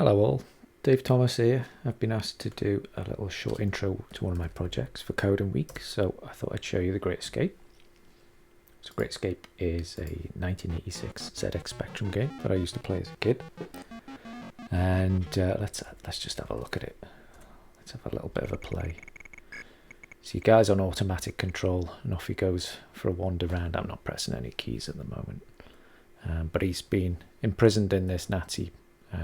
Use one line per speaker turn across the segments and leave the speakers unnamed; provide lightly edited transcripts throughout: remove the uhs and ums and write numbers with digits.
Hello all, Dave Thomas here. I've been asked to do a little short intro to one of my projects for Coding Week, so I thought I'd show you the Great Escape. So Great Escape is a 1986 ZX Spectrum game that I used to play as a kid. And let's just have a look at it. Let's have a little bit of a play. So your guy's on automatic control and off he goes for a wander around. I'm not pressing any keys at the moment. But he's been imprisoned in this Nazi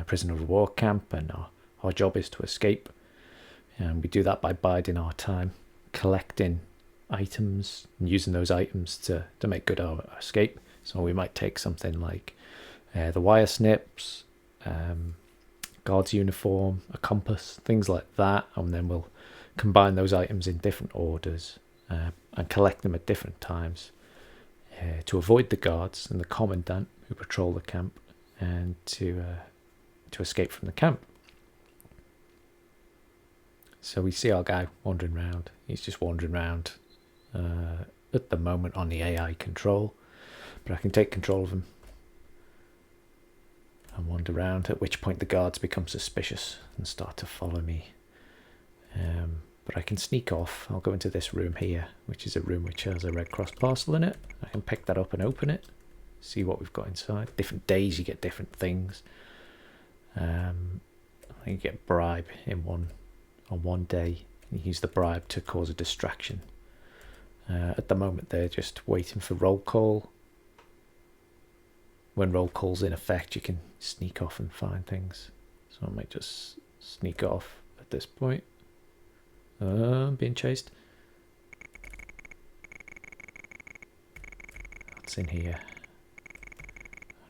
prisoner of war camp, and our job is to escape. And we do that by biding our time, collecting items and using those items to make good our escape. So we might take something like the wire snips, guard's uniform, a compass, things like that, and then we'll combine those items in different orders and collect them at different times to avoid the guards and the commandant who patrol the camp, and to escape from the camp. So we see our guy wandering around. He's just wandering around at the moment on the AI control, but I can take control of him and wander around, at which point the guards become suspicious and start to follow me. But I can sneak off. I'll go into this room here, which is a room which has a Red Cross parcel in it. I can pick that up and open it, see what we've got inside. Different days you get different things. I think you get bribe on one day. You use the bribe to cause a distraction. At the moment they're just waiting for roll call. When roll call's in effect, you can sneak off and find things. So I might just sneak off at this point. I'm being chased. What's in here?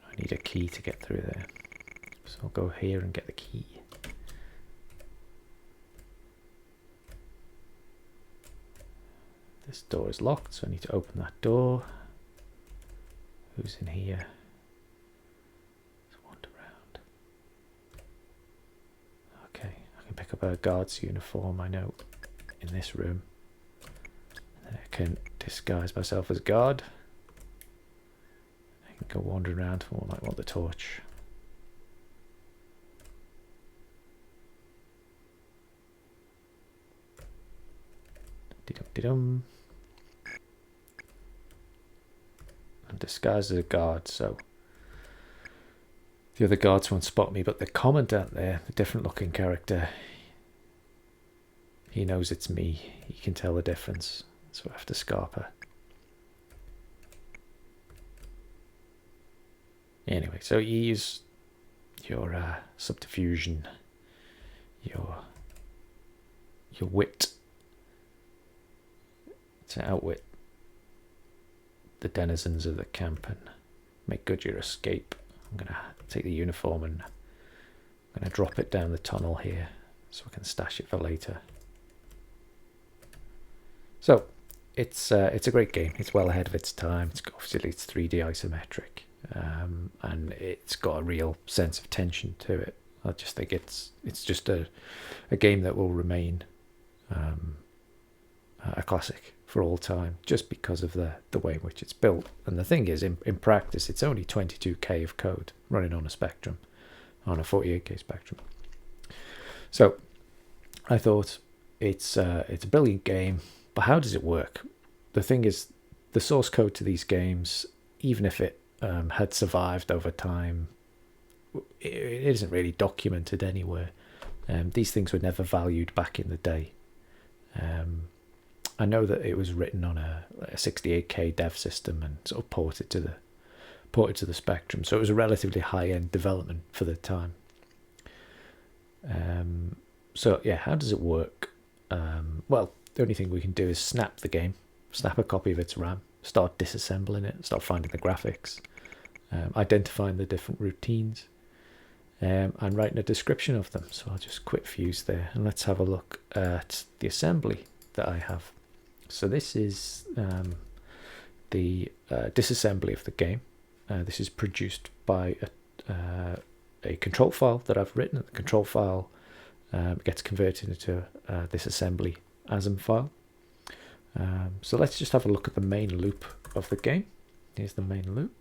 I need a key to get through there. So I'll go here and get the key. This door is locked, so I need to open that door. Who's in here? Let's wander around. Okay, I can pick up a guard's uniform, I know, in this room. And I can disguise myself as guard. I can go wandering around. Oh, I might want the torch. I'm disguised as a guard, so the other guards won't spot me, but the commandant there, the different looking character, he knows it's me. He can tell the difference, so I have to scarper. Anyway, so you use your subterfuge, your wit to outwit the denizens of the camp and make good your escape. I'm going to take the uniform and I'm going to drop it down the tunnel here so I can stash it for later. So it's a great game. It's well ahead of its time. Obviously it's 3D isometric, and it's got a real sense of tension to it. I just think it's just a game that will remain a classic for all time, just because of the way in which it's built. And the thing is, in practice, it's only 22k of code running on a Spectrum, on a 48k Spectrum. So I thought it's a brilliant game, but how does it work? The thing is, the source code to these games, even if it had survived over time, it isn't really documented anywhere. These things were never valued back in the day. I know that it was written on a 68k dev system and sort of ported to the Spectrum, so it was a relatively high-end development for the time. So yeah, how does it work? Well, the only thing we can do is snap the game, snap a copy of its RAM, start disassembling it, start finding the graphics, identifying the different routines, and writing a description of them. So I'll just quit Fuse there and let's have a look at the assembly that I have. So this is the disassembly of the game. This is produced by a control file that I've written. The control file gets converted into this assembly ASM file. So let's just have a look at the main loop of the game. Here's the main loop.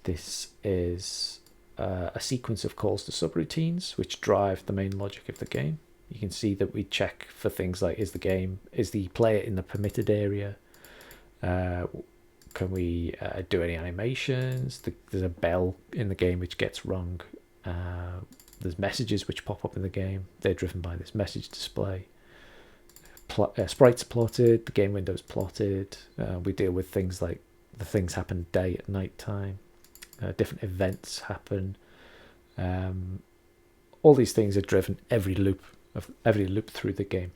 This is a sequence of calls to subroutines which drive the main logic of the game. You can see that we check for things like, is the player in the permitted area? Can we do any animations? There's a bell in the game which gets rung. There's messages which pop up in the game. They're driven by this message display. Sprites plotted, the game window's plotted. We deal with things like the things happen day at night time. Different events happen. All these things are driven every loop through the game.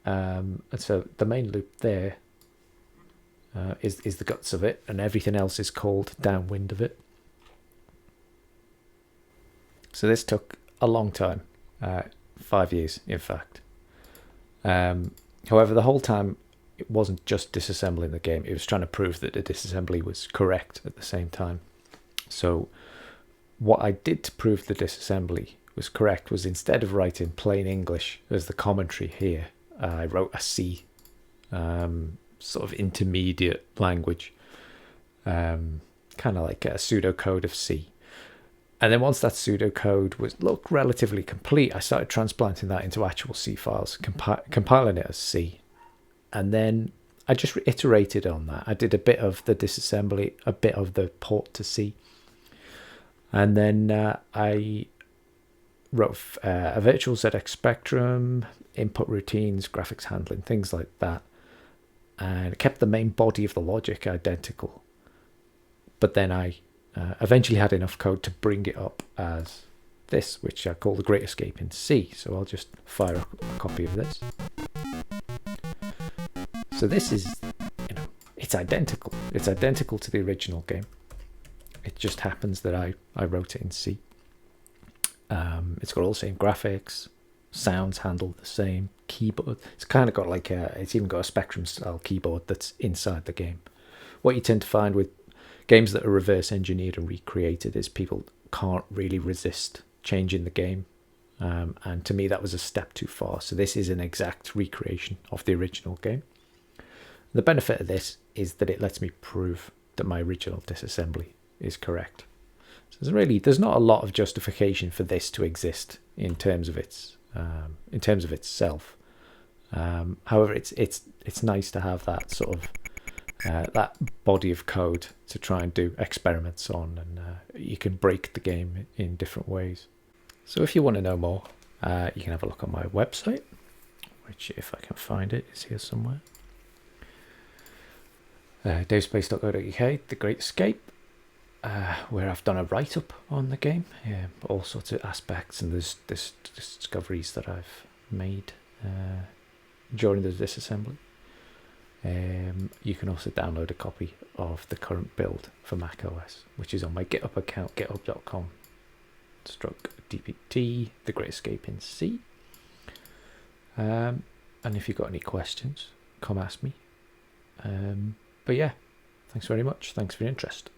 And so the main loop there is the guts of it, and everything else is called downwind of it. So this took a long time, 5 years in fact. However, the whole time it wasn't just disassembling the game, it was trying to prove that the disassembly was correct at the same time. So what I did to prove the disassembly was correct was, instead of writing plain English as the commentary here, I wrote a C, sort of intermediate language, kind of like a pseudocode of C. And then once that pseudocode looked relatively complete, I started transplanting that into actual C files, compiling it as C. And then I just iterated on that. I did a bit of the disassembly, a bit of the port to C. And then I wrote a virtual ZX Spectrum, input routines, graphics handling, things like that. And kept the main body of the logic identical. But then I eventually had enough code to bring it up as this, which I call the Great Escape in C. So I'll just fire a copy of this. So this is, it's identical. It's identical to the original game. It just happens that I wrote it in C. It's got all the same graphics, sounds handled the same, keyboard. It's kind of got like it's even got a Spectrum style keyboard that's inside the game. What you tend to find with games that are reverse engineered and recreated is people can't really resist changing the game. And to me, that was a step too far. So this is an exact recreation of the original game. The benefit of this is that it lets me prove that my original disassembly is correct. So there's not a lot of justification for this to exist in terms of itself. However, it's nice to have that sort of that body of code to try and do experiments on, and you can break the game in different ways. So if you want to know more, you can have a look on my website, which, if I can find it, is here somewhere. Davespace.co.uk, The Great Escape, where I've done a write-up on the game, all sorts of aspects, and there's discoveries that I've made during the disassembly. You can also download a copy of the current build for macOS, which is on my GitHub account, github.com/dpt, The Great Escape in C. And if you've got any questions, come ask me. But yeah, thanks very much. Thanks for your interest.